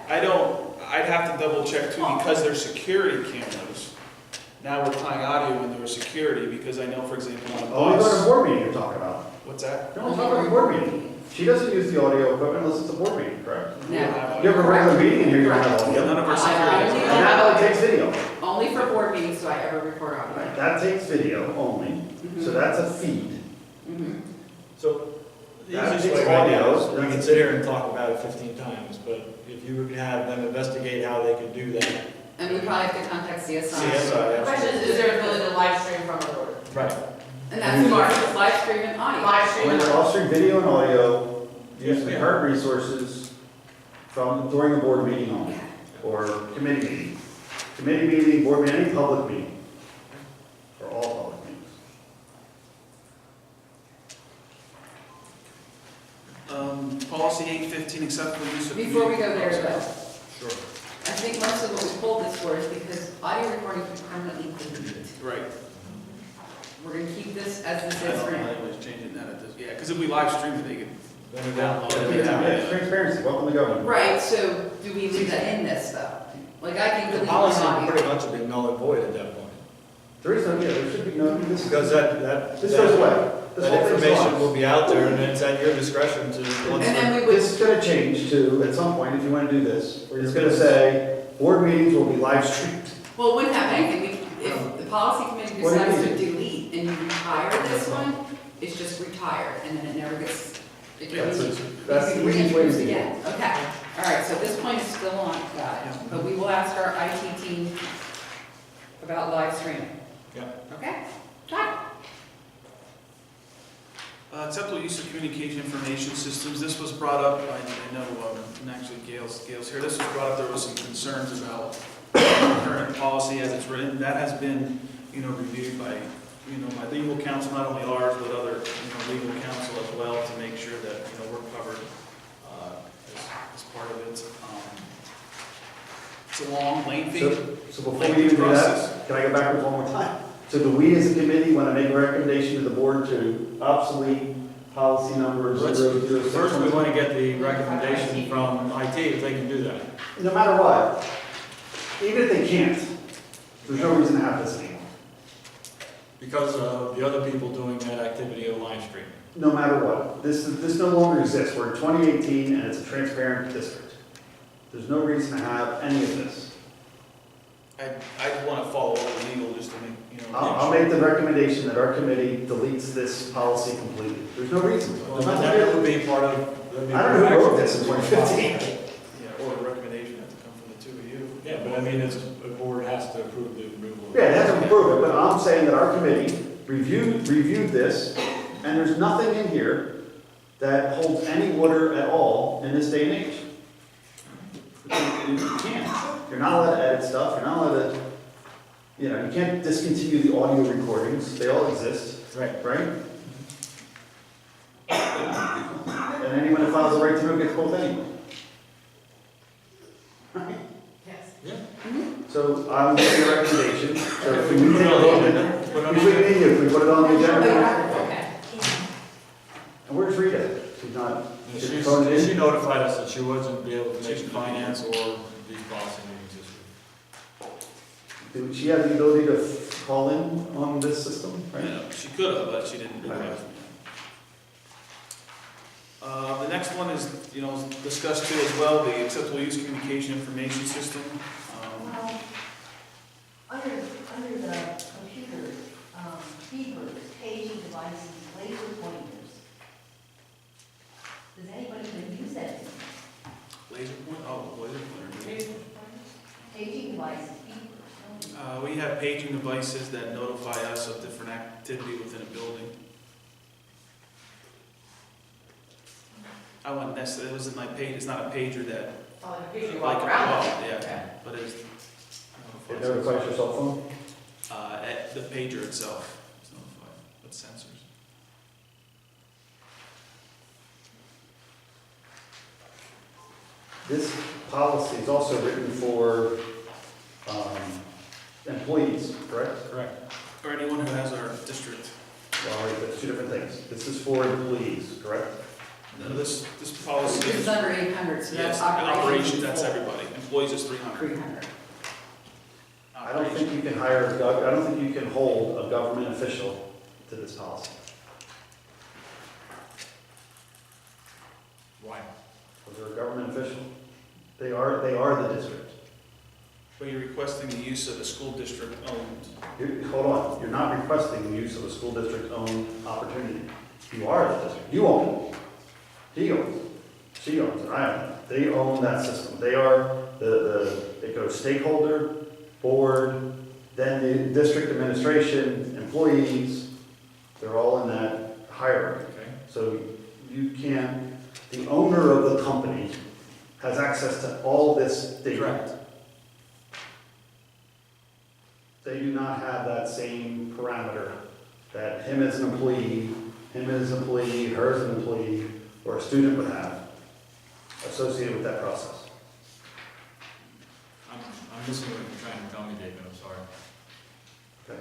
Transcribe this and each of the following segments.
I'd have to double check too, because they're security cameras. Now we're tying audio into a security, because I know, for example, on a Only go to a bus. board meeting you're talking about. What's that? No, I'm talking about a board meeting. She doesn't use the audio equipment unless it's a board meeting, correct? We don't have You have a audio. regular meeting in here, you don't have audio. None of our I security. only And that only takes video. Only for board meetings do I ever record audio. Right, that takes video only, so that's a feed. Mhm. So, the That easiest takes way right now audio, is, we can sit here and talk about it 15 times, but if you would have them investigate how they could do that. And we probably have to contact CSI. CSI, The question is there an ability to live stream from the board? Right. And that's smart, it's live stream and audio. Live stream. When you're offering video and audio, use the Yeah. current resources from during a board meeting only, or committee meeting. Committee meeting, board meeting, any public meeting, or all public meetings. Policy 815, acceptable use of. Before we go there though, Sure. I think most of what we pulled this for is because audio recordings are permanently deleted. Right. We're gonna keep this as this I is don't for know now. anybody's changing that at this, yeah, because if we live stream it, they can Then we download don't- it. Yeah, transparency, welcome to government. Right, so do we leave that in this though? Like I can The delete policy audio. pretty much would be null and void at that point. There is no, yeah, there should be no, this, Because that. this goes away. This That whole thing's information gone. will be out there, and it's at your discretion to. And then we would, This is gonna change to, at some point, if you wanna do this, it's gonna say, board meetings will be live streamed. well, it wouldn't have anything, if the policy committee What do you decides to mean? delete and you retire this one, it's just retired and then it never gets. it Yeah, gets- That's you the can easiest way to reintroduce do it. again. Okay, all right, so this point is still on, got it. But we will ask our IT team about live streaming. Yeah. Okay, got it. Acceptable use of communication information systems, this was brought up, I know, and actually Gail's here, this was brought up, there was some concerns about the current policy as it's written, that has been, reviewed by, by legal counsel, not only ours, but other, legal counsel as well, to make sure that, we're covered, as part of it. It's a long, lengthy, So before we even do that, can I go backwards one more time? So do we as a committee want to make a recommendation to the board to obsolete policy number Let's- 006? First, we want to get the recommendation from IT if they can do that. No matter what, even if they can't, there's no reason to have this anymore. Because of the other people doing that activity of live streaming. No matter what, this no longer exists. We're in 2018 and it's a transparent district. There's no reason to have any of this. I'd want to follow up with legal just to make, I'll make the recommendation that our committee deletes this policy completely. There's no reason. Well, There's nothing that to would do. be part of. that'd be I don't know who wrote part of this in 2015. Yeah, or a recommendation have to come from the two of you. Yeah, but I mean, it's, a board has to approve the removal. Yeah, it hasn't approved it, but I'm saying that our committee reviewed this, and there's nothing in here that holds any water at all in this day and age. You can't. You're not allowed to edit stuff, you're not allowed to, you can't discontinue the audio recordings, they all exist, Right. right? And anyone that files a right to know gets both anyway. Yes. Yeah. So I'm making a recommendation, so if we Put take it a on the vote, agenda. Put it on the usually agenda. we need you, we put it on the agenda. Okay. And where's Rita? She's not, And she's phoned in? She notified us that she wasn't be able to make finance or these policy meetings this week. Do she have the ability to call in on this system, right? Yeah, she could have, but she didn't. The next one is, discussed too as well, the acceptable use communication information system. Under the computers, beepers, paging devices, laser pointers, does anybody even use that? Laser point, laser pointer. Paging devices, beepers, We have paging devices that notify us of different activity within a building. I wouldn't necessarily, it wasn't like page, it's not a pager that, Oh, like a picture you like, walk around. yeah, Okay. but it's. It notifies your cell phone? At the pager itself is notified with sensors. This policy is also written for employees, correct? Correct. Or anyone who has our district. Well, wait, that's two different things. This is for employees, correct? No, this policy This is, is under 800, so yes, that's operations, operations. that's everybody. employees is 300. 300. I don't think you can hire, I don't think you can hold a government official to this policy. Why? Because they're a government official. They are the district. But you're requesting the use of the school district owned. Hold on, you're not requesting the use of a school district-owned opportunity. You are the district, you own it. He owns it, she owns it, I own it. They own that system. They are it goes stakeholder, board, then the district administration, employees, they're all in that hierarchy. Okay. So you can't, the owner of the company has access to all this data. Correct. They do not have that same parameter that him as an employee, her as an employee, or a student would have associated with that process. I'm missing what you're trying to tell me, David, I'm sorry. Okay.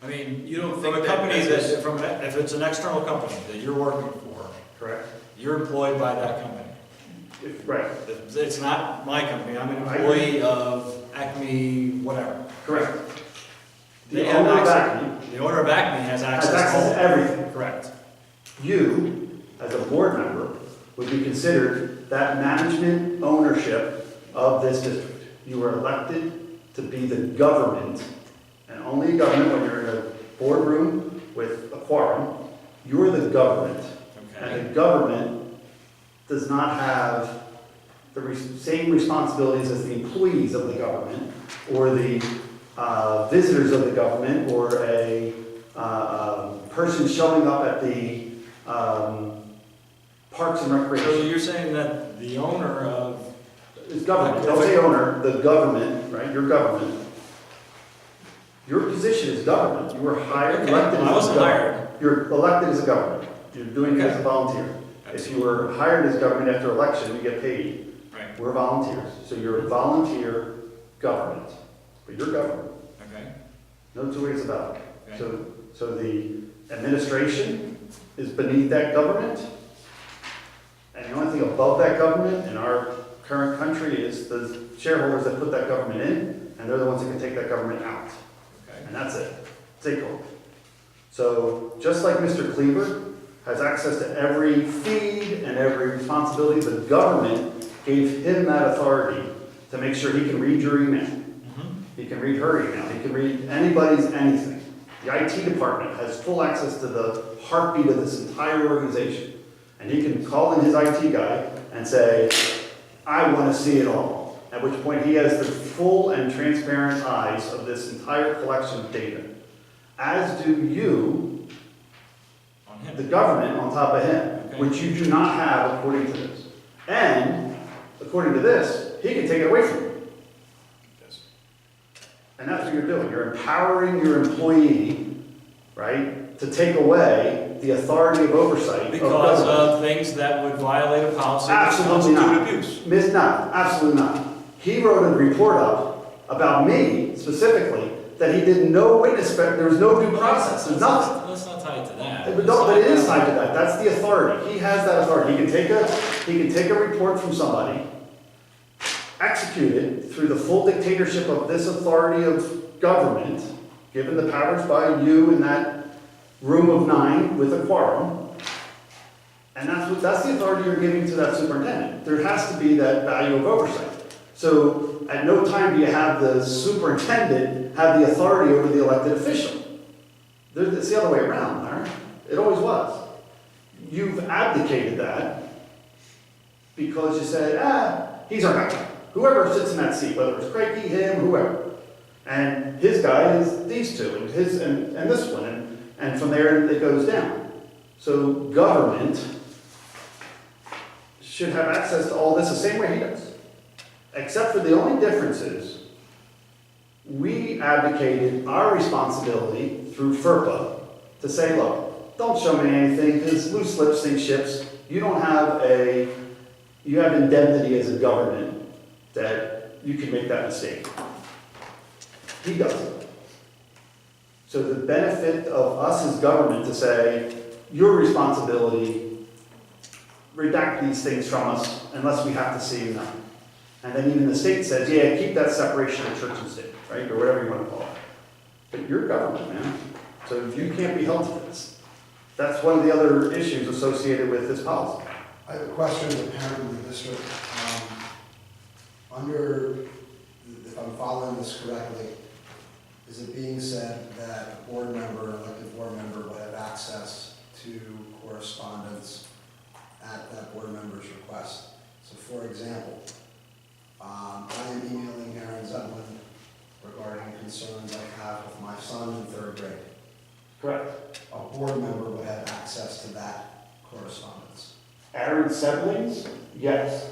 I mean, You don't from think a that company business- if it's an external company that you're working for, Correct? you're employed by that company. Right, It's not my company, I'm an employee of Acme, whatever. correct. They The have owner of access- Acme The owner of Acme has has access access to to all. everything. Correct. You, as a board member, would be considered that management ownership of this district. You are elected to be the government, and only government when you're in a boardroom with a quorum, you're the government. Okay. And the government does not have the same responsibilities as the employees of the government, or the visitors of the government, or a person showing up at the Parks and So Recreation. you're saying that the owner of, It's government, don't say owner, the government, right, your government. Your position is government, you were hired, Okay, elected I as a wasn't government. hired. You're elected as a government, you're doing it as a Okay. volunteer. If you were hired as government after election, you get paid. Right, We're volunteers, so you're a volunteer government, but you're government, okay, no two ways about it. okay. So the administration is beneath that government, and the only thing above that government in our current country is the shareholders that put that government in, and they're the ones that can take that government out, Okay. and that's it, takeover. So just like Mr. Cleaver has access to every feed and every responsibility, the government gave him that authority to make sure he can read your email. Mhm. He can read her email, he can read anybody's anything. The IT department has full access to the heartbeat of this entire organization. And he can call in his IT guy and say, I want to see it all. At which point he has the full and transparent eyes of this entire collection of data. As do you, On him. the government, on top of him, Okay. which you do not have according to this. And according to this, he can take it away from you. Yes. And that's what you're doing. You're empowering your employee, right, to take away the authority of oversight of Because government. of things that would violate a policy that Absolutely constitute not. abuse. No, absolutely not. He wrote a report up about me specifically that he did no witness, there was no due process, there's nothing. Let's not tie it to that. But no, but it is tied to that. That's the authority. He has that authority. He can take a report from somebody, execute it through the full dictatorship of this authority of government, given the powers by you in that room of 9 with a quorum. And that's the authority you're giving to that superintendent. There has to be that value of oversight. So at no time do you have the superintendent have the authority over the elected official. It's the other way around, Larry. It always was. You've abdicated that because you said, he's our guy. Whoever sits in that seat, whether it's Craigie, him, whoever. And his guy is these two, and his and this one, and from there it goes down. So government should have access to all this the same way he does. Except for the only difference is, we advocated our responsibility through FERPA to say, look, don't show me anything, because loose lips sink ships. You have indemnity as a government that you can make that mistake. He doesn't. So the benefit of us as government to say, your responsibility, redact these things from us unless we have to see you now. And then even the state says, yeah, keep that separation of church and state, right, or whatever you want to call it. But you're government, man, so you can't be held to this. That's one of the other issues associated with this policy. I have a question of the parent in the district. Under, if I'm following this correctly, is it being said that a board member, elected board member, will have access to correspondence at that board member's request? So for example, I am emailing Aaron Zetlin regarding concerns I have with my son in 3rd grade. Correct. A board member would have access to that correspondence. Aaron's siblings, yes.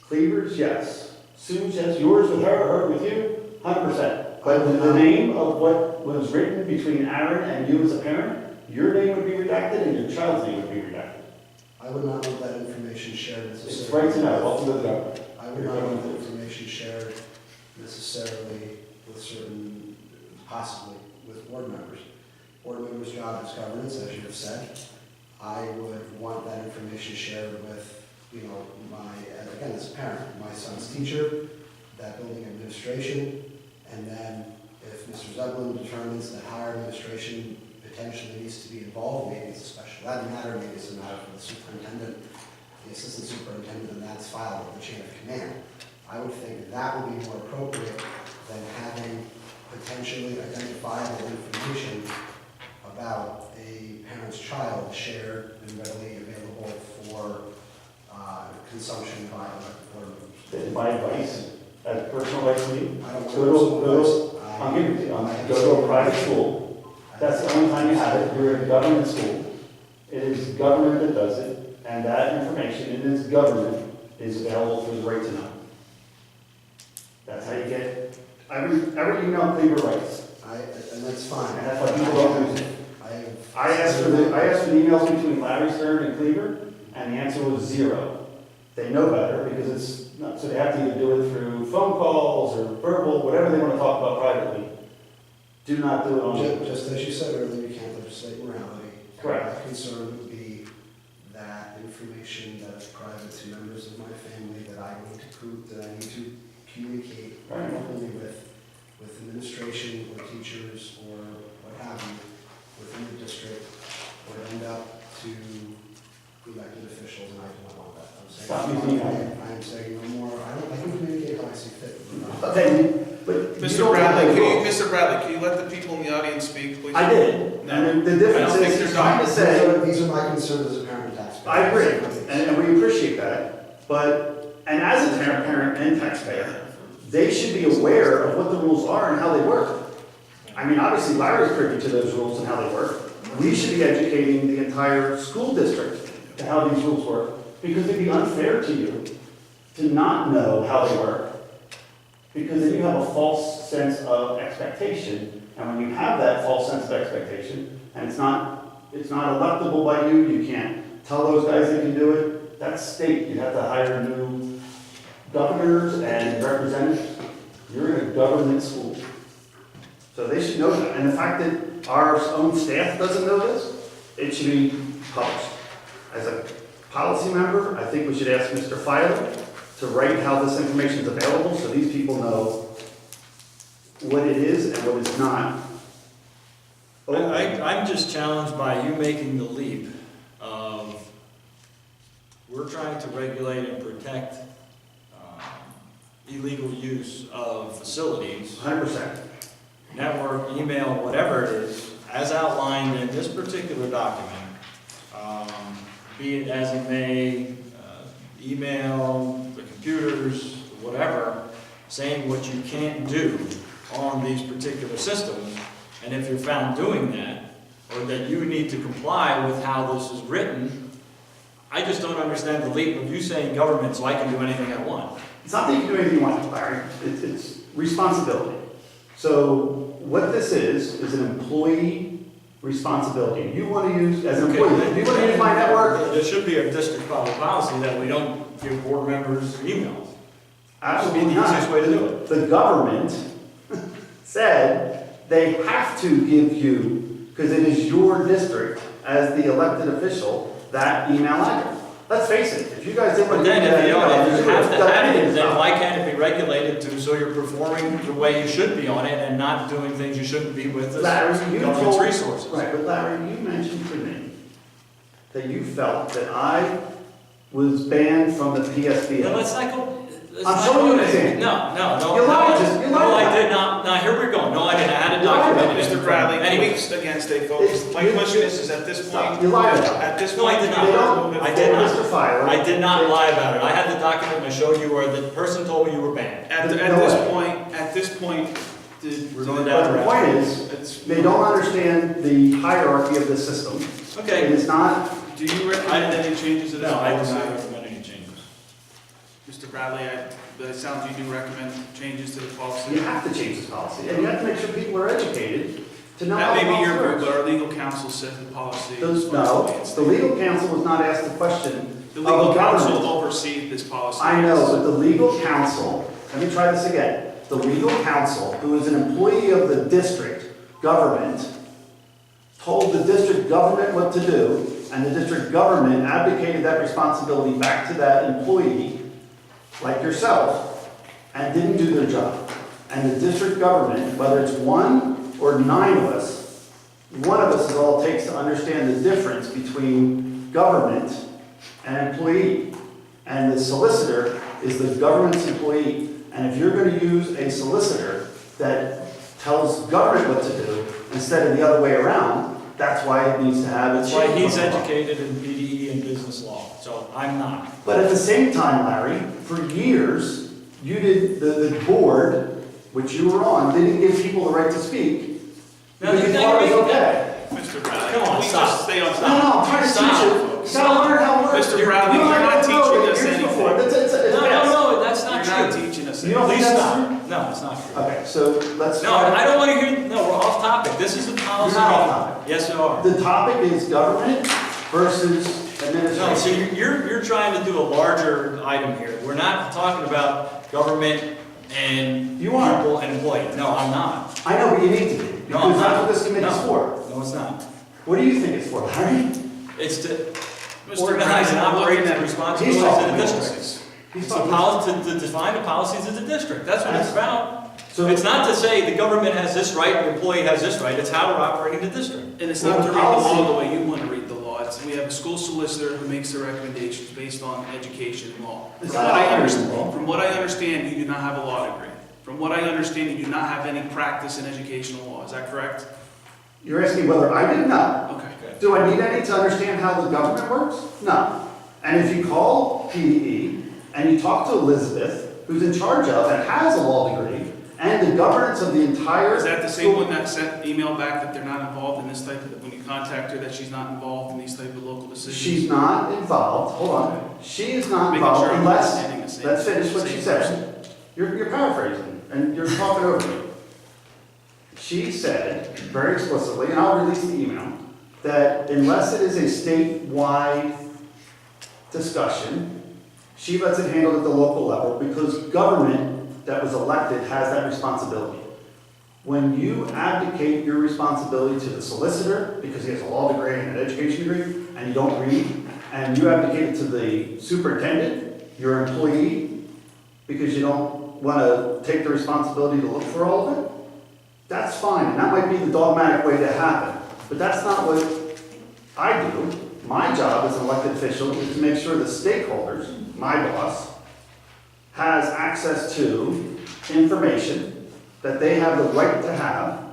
Cleaver's, yes. Sue's, yes. Yours with her with you, 100%. But the name of what was written between Aaron and you as a parent, your name would be redacted and your child's name would be redacted. I would not want that information shared It's necessarily. right to know, welcome to the government. I would not want that information shared necessarily with certain, possibly with board members. Board members' job is governance, as you have said. I would want that information shared with, again, as a parent, my son's teacher, that building administration, and then if Mr. Zeblin determines that higher administration potentially needs to be involved, maybe it's a special ed matter, maybe it's a matter for the superintendent, the assistant superintendent, and that's filed with the chain of command. I would think that would be more appropriate than having potentially identifiable information about a parent's child shared and readily available for consumption by elected board members. My advice, as personal advice to you, I don't want go to, I'll give it to you, go to a private school. That's the only time you have it. You're a government school. It is government that does it, and that information, it is government, is available through the right to know. That's how you get every email Cleaver writes, And that's fine. and that's why people don't use it. I I asked for the emails between Larry Stern and Cleaver, and the answer was 0. They know better because it's not, so they have to either do it through phone calls or verbal, whatever they want to talk about privately. Do not do it on. Just as you said earlier, you can't legislate morality. Correct. My concern would be that information that is private to members of my family that I need to prove, that I need to communicate Right. openly with administration or teachers or what have you within the district would end up to elected officials, and I do not want that. Stop using that. I am saying no more. I can communicate how I see fit. But Mr. Bradley, can you let the people in the audience speak, please? I did, and the difference I don't think is, they're he's trying to These say, these are my concerns as a parent and taxpayer. I agree, and we appreciate that, but, and as a parent and taxpayer, they should be aware of what the rules are and how they work. I mean, obviously Larry's privy to those rules and how they work. We should be educating the entire school district to how these rules work, because it'd be unfair to you to not know how they work, because then you have a false sense of expectation, and when you have that false sense of expectation, and it's not electable by you, you can't tell those guys they can do it, that's state. You have to hire new governors and representatives. You're in a government school. So they should know that. And the fact that our own staff doesn't know this, it should be published. As a policy member, I think we should ask Mr. Filer to write how this information is available so these people know what it is and what it's not. I'm just challenged by you making the leap of, we're trying to regulate and protect illegal use of facilities, 100%. network, email, whatever it is, as outlined in this particular document, be it as it may, email, the computers, whatever, saying what you can't do on these particular systems, and if you're found doing that, or that you need to comply with how this is written, I just don't understand the leap of you saying government, so I can do anything I want. It's not that you can do anything you want, Larry. It's responsibility. So what this is an employee responsibility. You want to use, as an employee, you want to use my network? There should be a district policy that we don't give board members emails. Absolutely That would be the easiest way to do not. The government said they have to give you, because it is your district, as the elected official, that email address. Let's face it, if you guys didn't But want to then do if that, you don't, if you have to done have it, anything then about why can't it be regulated to, so you're performing the way you should be on it and not doing things you shouldn't be with it. this Larry, you government's told, resources? right, but Larry, you mentioned to me that you felt that I was banned from the Then PSBA. let's not go. let's I'm not showing go you there. an example. No, You lied, no, you no, lied. I did not. Now, here we're going. No, I didn't. I had a You lied. document. Mr. Bradley, can Anyway. we again stay focused? My question is at this point, You lied about it. at this No, I point. did we not. They need to don't, move it I did forward. not. Mr. Fire. I did not lie about it. I had the document and I showed you where the person told me you were banned. At No this point, We're going down But the the point route. is, it's. they don't understand the hierarchy of the system. It Okay. is not, Do you recommend any changes to this No, I do policy? not recommend any changes. Mr. Bradley, but it sounds you do recommend changes to the you policy. have to change this policy, and you have to make sure people are educated to know how That the may be your policy group, works. but our legal counsel says the policy. is No, supposed to the reinstate. legal counsel was not asked the question The of legal the counsel government. oversees this policy. I know, but the legal counsel, let me try this again. The legal counsel, who is an employee of the district government, told the district government what to do, and the district government abdicated that responsibility back to that employee, like yourself, and didn't do their job. And the district government, whether it's 1 or 9 of us, one of us is all it takes to understand the difference between government and employee. And the solicitor is the government's employee. And if you're going to use a solicitor that tells government what to do instead of the other way around, that's why it needs to have a That's why change. he's educated in BDE and business law, so I'm not. But at the same time, Larry, for years, you did, the board, which you were on, didn't give people the right to speak. Now, Because you now thought it you're was making- okay. Mr. Bradley, Come on, can we stop. just stay on No, topic? no, I'm trying to Stop. teach you. You gotta learn how it works. Mr. Bradley, You you're not haven't teaching known it us years anything. before. It's No, that's You're not not true. teaching us You don't anything. think Please that's stop. true? No, it's not true. Okay, so let's. No, I don't want to hear, no, we're off topic. This is a policy. You're not off meeting. topic. Yes, you are. The topic is government versus No, so administration. you're trying to do a larger item here. We're not talking about government and You are. people and employees. No, I'm not. I know, but you need to be, No, I'm because that's not. what this committee's No. for. No, it's not. What do you think it's for, Larry? It's to Mr. organize and Bradley, operate we're the looking at- responsibilities He's of talking the about district. He's It's a talking. policy, to define the policies of the district. That's what it's about. So It's not to say the government has this right, the employee has this right. It's how we're operating the district. And it's Well, not to the read the law policy- the way you want to read the law. We have a school solicitor who makes the recommendations based on education and law. It's From not what I operating understand, law. from what I understand, you do not have a law degree. From what I understand, you do not have any practice in educational law. Is that correct? You're asking whether I did not. Okay. Do I need any to understand how the government works? No. And if you call PDE and you talk to Elizabeth, who's in charge of and has a law degree, and the governance of the entire. Is that the same school- one that sent email back that they're not involved in this type of, when you contact her, that she's not involved in these type of local decisions? She's not involved, hold on. She is not Making involved sure I'm unless, understanding the same. let's finish what she same said. person. You're paraphrasing, and you're talking over me. She said, very explicitly, and I'll release the email, that unless it is a statewide discussion, she lets it handled at the local level because government that was elected has that responsibility. When you abdicate your responsibility to the solicitor, because he has a law degree and an education degree, and you don't read, and you abdicate it to the superintendent, your employee, because you don't want to take the responsibility to look for all of it, that's fine, and that might be the dogmatic way to happen. But that's not what I do. My job as an elected official is to make sure the stakeholders, my boss, has access to information that they have the right to have,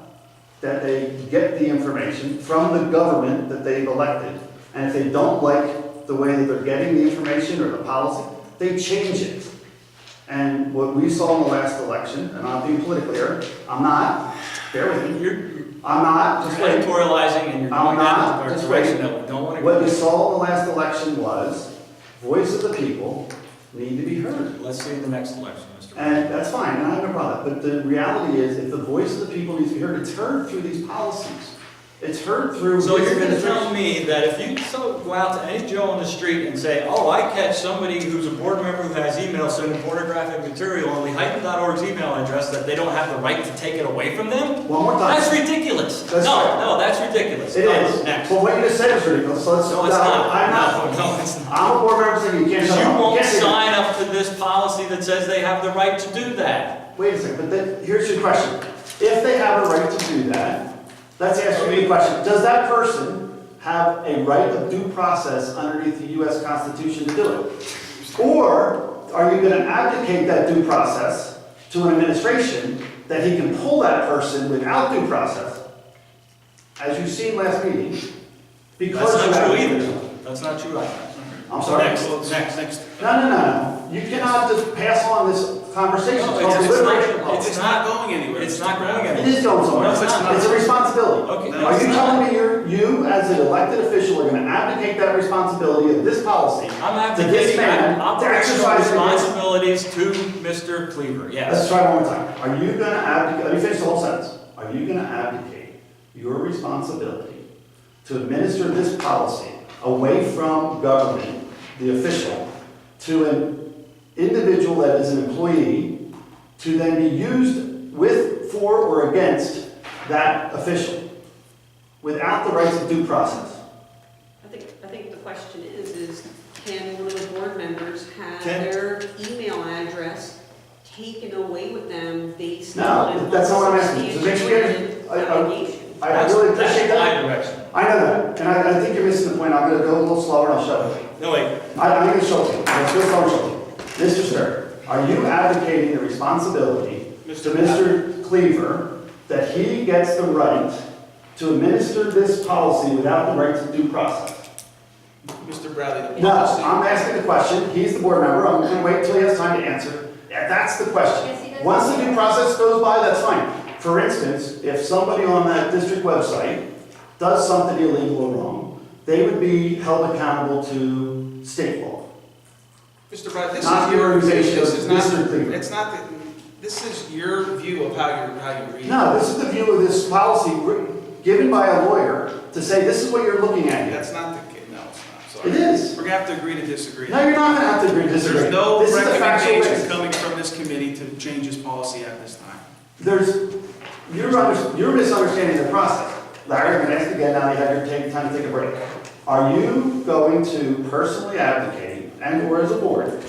that they get the information from the government that they've elected. And if they don't like the way that they're getting the information or the policy, they change it. And what we saw in the last election, and I'm being politically here, I'm not, bear with me, You're I'm not, just wait. editorializing and you're I'm going not, down a just direction wait. that we don't want to What go. you saw in the last election was, voice of the people need to be heard. Let's see the next election, Mr. And that's fine, I have no problem. But the reality is, if the voice of the people needs to be heard, it's heard through these policies. It's heard through. So his you're gonna administration. tell me that if you go out to any Joe on the street and say, oh, I catch somebody who's a board member who has email sending pornographic material on the Heighton.org's email address, that they don't have the right to take it away from them? One more time. That's ridiculous. That's right. No, that's ridiculous. It is. Next. Well, what you just said is ridiculous, so let's. No, it's not. I'm not. No, it's not. I'm a board member saying you can't Because shut you up. won't can't say that. sign up to this policy that says they have the right to do that. Wait a second, but then, here's your question. If they have a right to do that, let's ask you the question. Does that person have a right of due process underneath the U.S. Constitution to do it? Or are you going to abdicate that due process to an administration that he can pull that person without due process, as you've seen last meeting, because That's you not true abdicated? either. That's not true either. I'm sorry. Next. No. You cannot just pass on this conversation. No, It's called deliberation. It's not going anywhere. It's Mr. not going Brown. It anywhere. is going somewhere. No, it's not. It's a responsibility. Okay, no, Are it's you not. telling me you as an elected official are going to abdicate that responsibility of this policy? I'm To this abdicating man, my to operational exercise his- responsibilities to Mr. Cleaver, Let's yes. try one more time. Are you going to abdicate, let me finish the whole sentence. Are you going to abdicate your responsibility to administer this policy away from government, the official, to an individual that is an employee, to then be used with, for, or against that official, without the rights of due process? I think the question is can one of the board members have Can- their email address taken away with them based No, on that's not what I'm asking. So make sure you- unsubstantiated I- allegation? I really appreciate That's that. my direction. I know that, and I think you're missing the point. I'm gonna go a little slower and I'll show you. No, wait, I'm gonna show you. Let's go slower and show you. Mr. Stern, are you advocating the responsibility to Mr. Cleaver that he gets the right to administer this policy without the rights of due process? Mr. Bradley, the No, policy. I'm asking the question. He's the board member. I'm gonna wait until he has time to answer. Yeah, that's the question. Yes, he does. Once the due process goes by, that's fine. For instance, if somebody on that district website does something illegal or wrong, they would be held accountable to state law. Mr. Bradley, this Not is the your, organization this of is not, Mr. Cleaver. it's not, this is your view of how you read it. No, this is the view of this policy given by a lawyer to say this is what you're looking at here. That's not the case, no, it's not, sorry. It is. We're gonna have to agree to disagree. No, you're not gonna have to agree to disagree. There's no This is a factual recommendation basis. coming from this committee to change this policy at this time. You're misunderstanding the process. Larry, I'm gonna ask again now that you have your time to take a break. Are you going to personally advocate, and or as a board,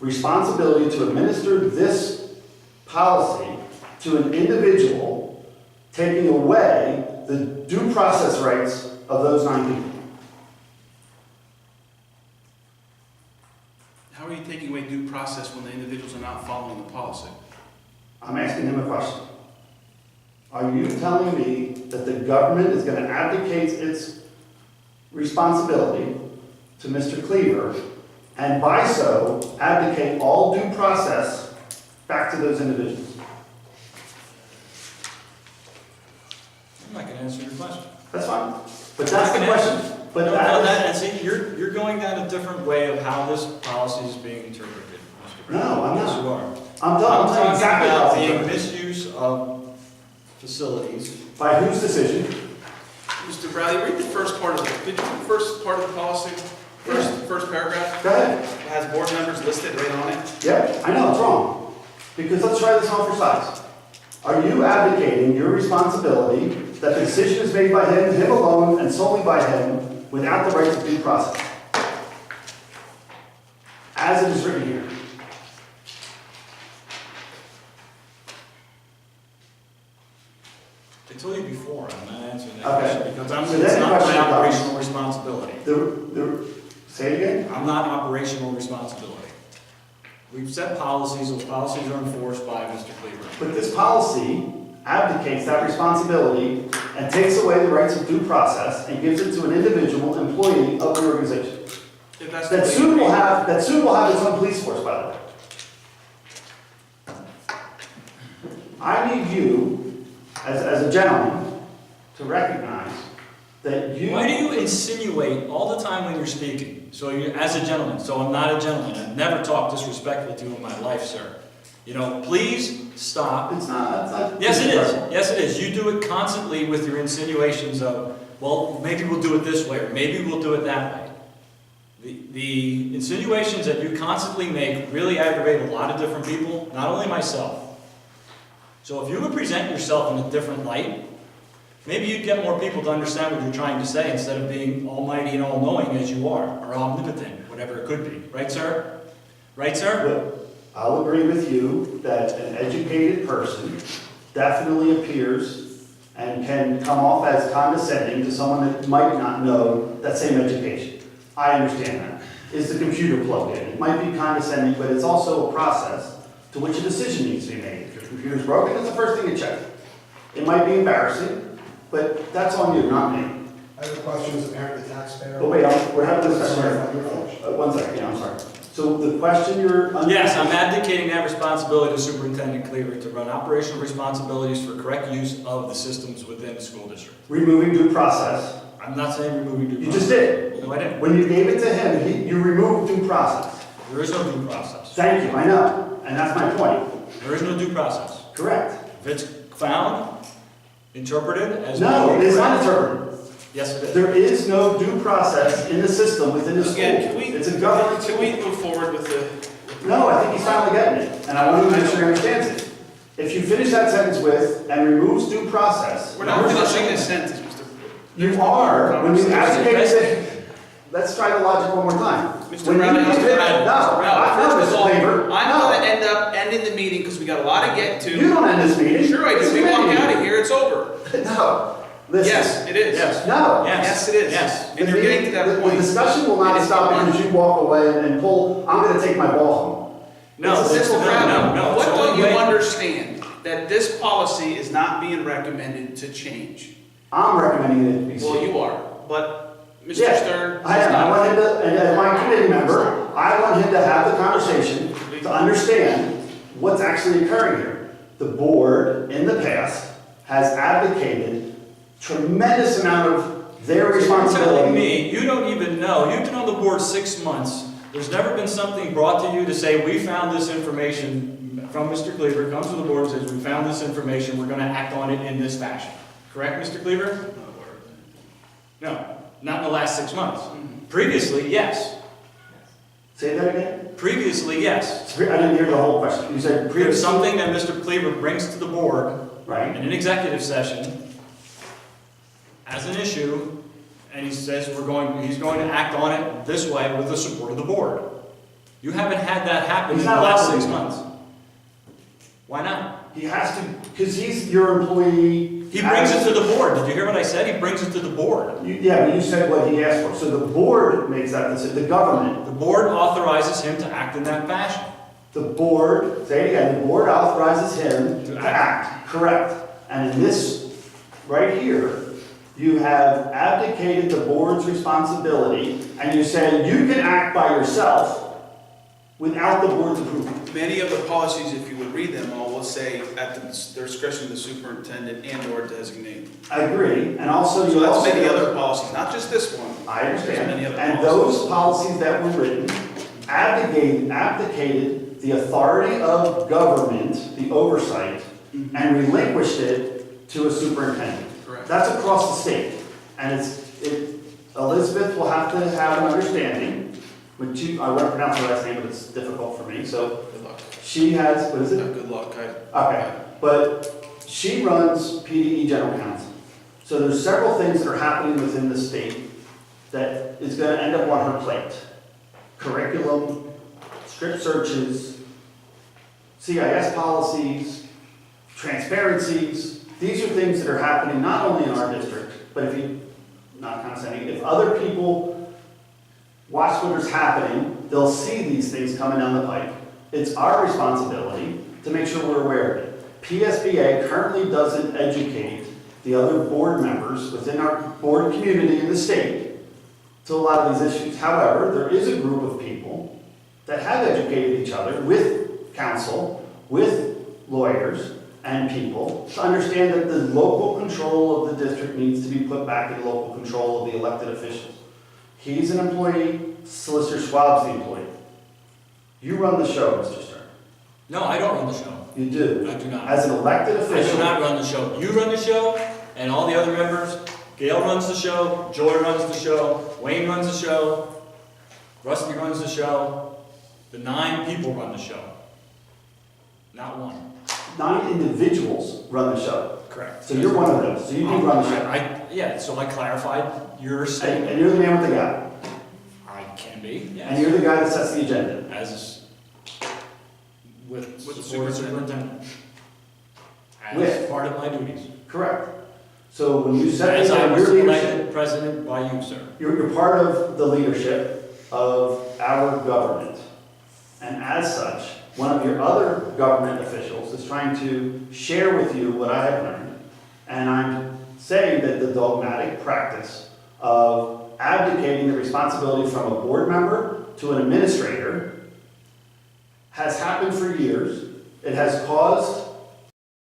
responsibility to administer this policy to an individual, taking away the due process rights of those 9 people? How are you taking away due process when the individuals are not following the policy? I'm asking him a question. Are you telling me that the government is going to abdicate its responsibility to Mr. Cleaver, and by so abdicate all due process back to those individuals? I'm not gonna answer your question. That's fine. But that's the question. But No, that and see, you're going down a different way of how this policy is being interpreted, Mr. Brown. No, I'm Yes, not. you are. I'm telling I'm you talking exactly how about it's the interpreted. misuse of facilities. By whose decision? Mr. Bradley, read the first part of it. Did you read the first part of the policy? First paragraph? Go ahead. It has board members listed right on it. Yep, I know, it's wrong. Because let's try this on for size. Are you advocating your responsibility that the decision is made by him alone, and solely by him, without the rights of due process? As it is written here. I told you before, I'm not answering that Okay. question because So it's then the not question my comes- operational responsibility. Say it again? I'm not operational responsibility. We've set policies, those policies are enforced by Mr. Cleaver. But this policy abdicates that responsibility and takes away the rights of due process and gives it to an individual employee of the organization. If that's the That way you soon will read it. have, its own police force, by the way. I need you, as a gentleman, to recognize that you. Why do you insinuate all the time when you're speaking? So you, as a gentleman, so I'm not a gentleman, I've never talked disrespectfully to you in my life, sir. Please stop. It's not. Yes, it is. Yes, it is. You do it constantly with your insinuations of, well, maybe we'll do it this way, or maybe we'll do it that way. The insinuations that you constantly make really aggravate a lot of different people, not only myself. So if you would present yourself in a different light, maybe you'd get more people to understand what you're trying to say instead of being almighty and all-knowing as you are, or omnipotent, whatever it could be. Right, sir? Right, sir? Look, I'll agree with you that an educated person definitely appears and can come off as condescending to someone that might not know that same education. I understand that. Is the computer plugged in? It might be condescending, but it's also a process to which a decision needs to be made. If your computer's broken, it's the first thing you check. It might be embarrassing, but that's on you, not me. I have a question as a parent, the taxpayer. But wait, we're having this Sorry, discussion. you're finished. 1 second, yeah, I'm sorry. So the question you're. Yes, I'm abdicating that responsibility to Superintendent Cleaver to run operational responsibilities for correct use of the systems within the school district. Removing due process. I'm not saying removing due You process. just did. No, I didn't. When you gave it to him, you removed due process. There is no due process. Thank you, I know, and that's my point. There is no due process. Correct. If it's found, interpreted as... No, it is not interpreted. Yes, it is. There is no due process in the system within the school. Again, It's a government. can we move forward with the? No, I think he's finally getting it, and I want to make sure he understands it. If you finish that sentence with, and removes due process. We're not finishing this sentence, Mr. You are, when you advocate it, let's try the logic one more time. Mr. When you Brown, give Mr. it- Brown, No, Mr. Brown, no, first of Mr. all, Favor, I'm no. gonna end up ending the meeting because we got a lot to get to. You don't end this meeting. Sure I It's do, we a walk meeting. out of here, it's over. No, listen. Yes, it is. Yes. No. Yes, it is. Yes. And you're getting to that The point. discussion will not It is stop on. because you walk away and pull, I'm gonna take my ball home. No, It's a simple no, problem. no, no. What It's don't only you way- understand? That this policy is not being recommended to change. I'm recommending it to be Well, seen. you are, but Mr. Yeah, Stern. I am, I want him to, and as my committee member, I want him to have the conversation to understand what's actually occurring here. The board, in the past, has advocated tremendous amount of their You're telling responsibility. me, you don't even know, you've been on the board 6 months, there's never been something brought to you to say, we found this information from Mr. Cleaver, comes to the board and says, we found this information, we're gonna act on it in this fashion. Correct, Mr. Cleaver? No, not in the last 6 months. Previously, yes. Say that again? Previously, yes. I didn't hear the whole question. You said There's previous, something that Mr. Cleaver brings to the board right? in an executive session as an issue, and he says he's going to act on it this way with the support of the board. You haven't had that happen in He's the not last allowed 6 to. months. Why not? He has to, because he's your employee. He brings it to the board. Did you hear what I said? He brings it to the board. Yeah, but you said what he asked for. So the board makes that decision, the government. The board authorizes him to act in that fashion. The board, say it again, the board authorizes him to act, correct. And in this, right here, you have abdicated the board's responsibility, and you say you can act by yourself without the board's approval. Many of the policies, if you would read them all, will say at the discretion of the superintendent and/or designate. I agree, and also So you that's also. many other policies, not just this one. I understand, There's many other and policies. those policies that were written abdicated the authority of government, the oversight, and relinquished it to a superintendent. Correct. That's across the state, and Elizabeth will have to have an understanding, I won't pronounce her last name, but it's difficult for me, so Good luck. she has, what is it? Good luck. Okay, but she runs PDE General Counsel. So there's several things that are happening within the state that is gonna end up on her plate. Curriculum, strip searches, CIS policies, transparencies. These are things that are happening not only in our district, but not condescending, if other people watch what is happening, they'll see these things coming down the pipe. It's our responsibility to make sure we're aware of it. PSBA currently doesn't educate the other board members within our board community in the state to a lot of these issues. However, there is a group of people that have educated each other with counsel, with lawyers and people to understand that the local control of the district needs to be put back in local control of the elected officials. He's an employee, Solicitor Schwab's the employee. You run the show, Mr. Stern. No, I don't run the show. You do. I do not. As an elected I do official, not run the show. You run the show, and all the other members, Gail runs the show, Joy runs the show, Wayne runs the show, Rusty runs the show. The 9 people run the show. Not one. 9 individuals run the show. Correct. So you're one of those, so you do run the show. Yeah, so I clarified your And statement. you're the man with the guy. I can be, And yes. you're the guy that sets the agenda. As with With the support of superintendent. superintendent. As With. part of my duties. Correct. So when you set As I the was your leadership, elected president by you, sir. you're part of the leadership of our government. And as such, one of your other government officials is trying to share with you what I have learned. And I'm saying that the dogmatic practice of abdicating the responsibility from a board member to an administrator has happened for years. It has caused